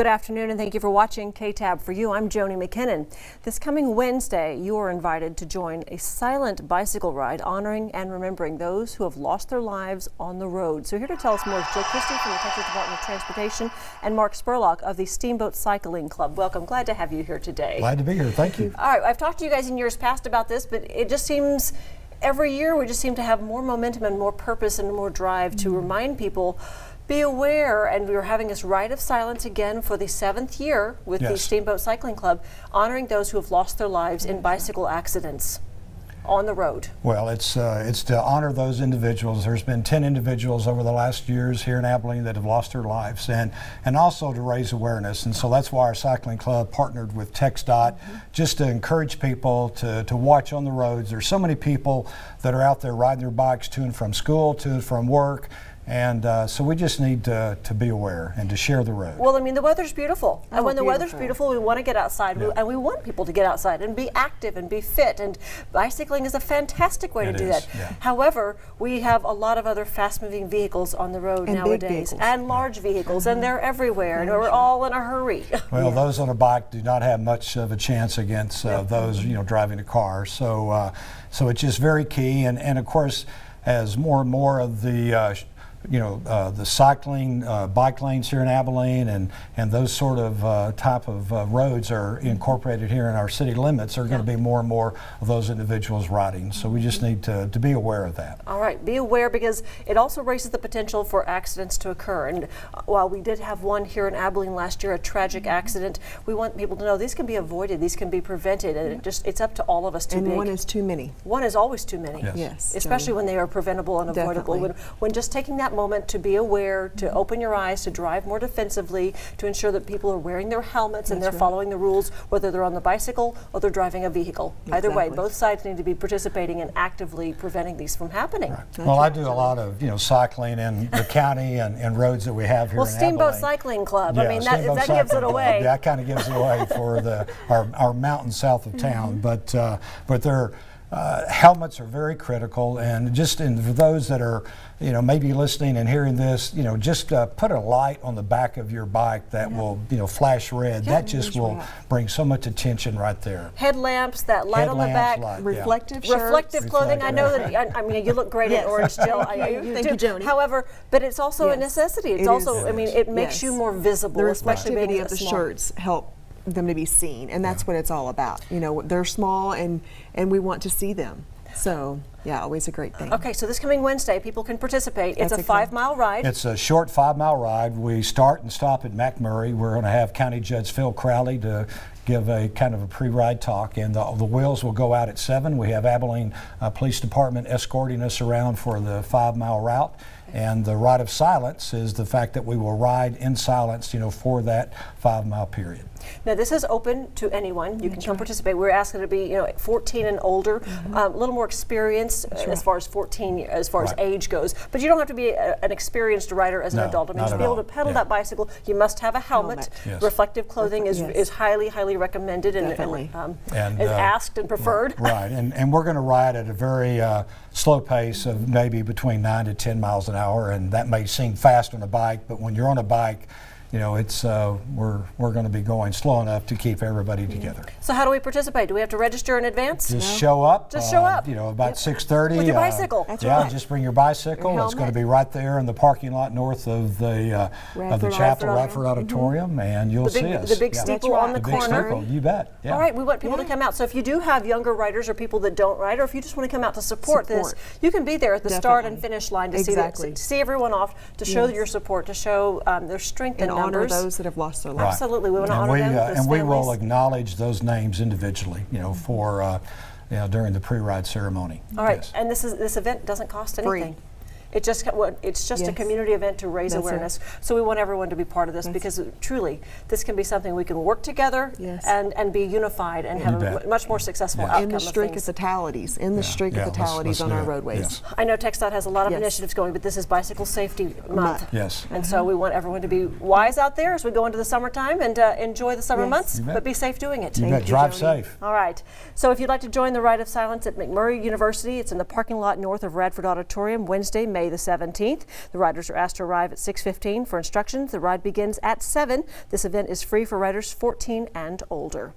Good afternoon and thank you for watching KTAB for You. I'm Joni McKinnon. This coming Wednesday, you are invited to join a silent bicycle ride honoring and remembering those who have lost their lives on the road. So here to tell us more is Joe Christie from the Texas Department of Transportation and Mark Spurlock of the Steamboat Cycling Club. Welcome. Glad to have you here today. Glad to be here. Thank you. All right. I've talked to you guys in years past about this, but it just seems every year we just seem to have more momentum and more purpose and more drive to remind people be aware, and we are having this Ride of Silence again for the 7th year with the Steamboat Cycling Club, honoring those who have lost their lives in bicycle accidents on the road. Well, it's to honor those individuals. There's been 10 individuals over the last years here in Abilene that have lost their lives, and also to raise awareness. And so that's why our cycling club partnered with TxDOT just to encourage people to watch on the roads. There's so many people that are out there riding their bikes to and from school, to and from work. And so we just need to be aware and to share the road. Well, I mean, the weather's beautiful. And when the weather's beautiful, we want to get outside. And we want people to get outside and be active and be fit. And bicycling is a fantastic way to do that. Yeah. However, we have a lot of other fast-moving vehicles on the road nowadays. And large vehicles. And they're everywhere. And we're all in a hurry. Well, those on a bike do not have much of a chance against those, driving a car. So, so it's just very key. And of course, as more and more of the the cycling bike lanes here in Abilene and those sort of type of roads are incorporated here in our city limits, are going to be more and more of those individuals riding. So we just need to be aware of that. All right, be aware, because it also raises the potential for accidents to occur. And while we did have one here in Abilene last year, a tragic accident, we want people to know these can be avoided, these can be prevented, and it's up to all of us to one is too many. One is always too many. Yes. Especially when they are preventable and avoidable. When just taking that moment to be aware, to open your eyes, to drive more defensively, to ensure that people are wearing their helmets and they're following the rules, whether they're on the bicycle or they're driving a vehicle. Either way, both sides need to be participating in actively preventing these from happening. Right. Well, I do a lot of cycling in the county and roads that we have here in Abilene. Steamboat Cycling Club. I mean, that gives it away. Yeah, that kind of gives it away for our mountains south of town. But they're helmets are very critical, and for those that are maybe listening and hearing this, just put a light on the back of your bike that will flash red. That just will bring so much attention right there. Headlamps, that light on the back, reflective shirts, reflective clothing. I know that. I mean, you look great in orange, Jill. Thank you, Joni. However, but it's also a necessity. It's also, I mean, it makes you more visible, especially being of the shirts help them to be seen, and that's what it's all about. They're small, and we want to see them. So yeah, always a great thing. Okay, so this coming Wednesday, people can participate. It's a 5-mile ride. It's a short 5-mile ride. We start and stop at McMurray. We're going to have County Judge Phil Crowley to give a kind of a pre-ride talk, and the wheels will go out at 7. We have Abilene Police Department escorting us around for the 5-mile route. And the Ride of Silence is the fact that we will ride in silence, for that 5-mile period. Now, this is open to anyone. You can come participate. We're asking to be, 14 and older, a little more experienced as far as age goes. But you don't have to be an experienced rider as an adult. I mean, to be able to pedal that bicycle, you must have a helmet. Reflective clothing is highly, highly recommended and asked and preferred. Right, and we're going to ride at a very slow pace of maybe between 9 to 10 miles an hour, and that may seem fast on a bike, but when you're on a bike, it's we're going to be going slow enough to keep everybody together. So how do we participate? Do we have to register in advance? Just show up. Just show up. About 6:30. With your bicycle. Just bring your bicycle. It's going to be right there in the parking lot north of the chapel, Radford Auditorium, and you'll see us. The big steeple on the corner. Steeple, you bet. Yeah. All right, we want people to come out. So if you do have younger riders or people that don't ride, or if you just want to come out to support this, you can be there at the start and finish line to see everyone off, to show your support, to show their strength and honor those that have lost their lives. Absolutely, we want to honor them. And we will acknowledge those names individually, for during the pre-ride ceremony. All right, and this event doesn't cost anything. It's just a community event to raise awareness. So we want everyone to be part of this, because truly this can be something we can work together and be unified and have a much more successful outcome. In the streak of fatalities, let's on our roadways. I know TxDOT has a lot of initiatives going, but this is Bicycle Safety Month. Yes. And so we want everyone to be wise out there as we go into the summertime and enjoy the summer months, but be safe doing it. You bet. Drive safe. All right. So if you'd like to join the Ride of Silence at McMurray University, it's in the parking lot north of Radford Auditorium, Wednesday, May May the 17th. The riders are asked to arrive at 6:15 for instructions. The ride begins at 7. This event is free for riders 14 and older.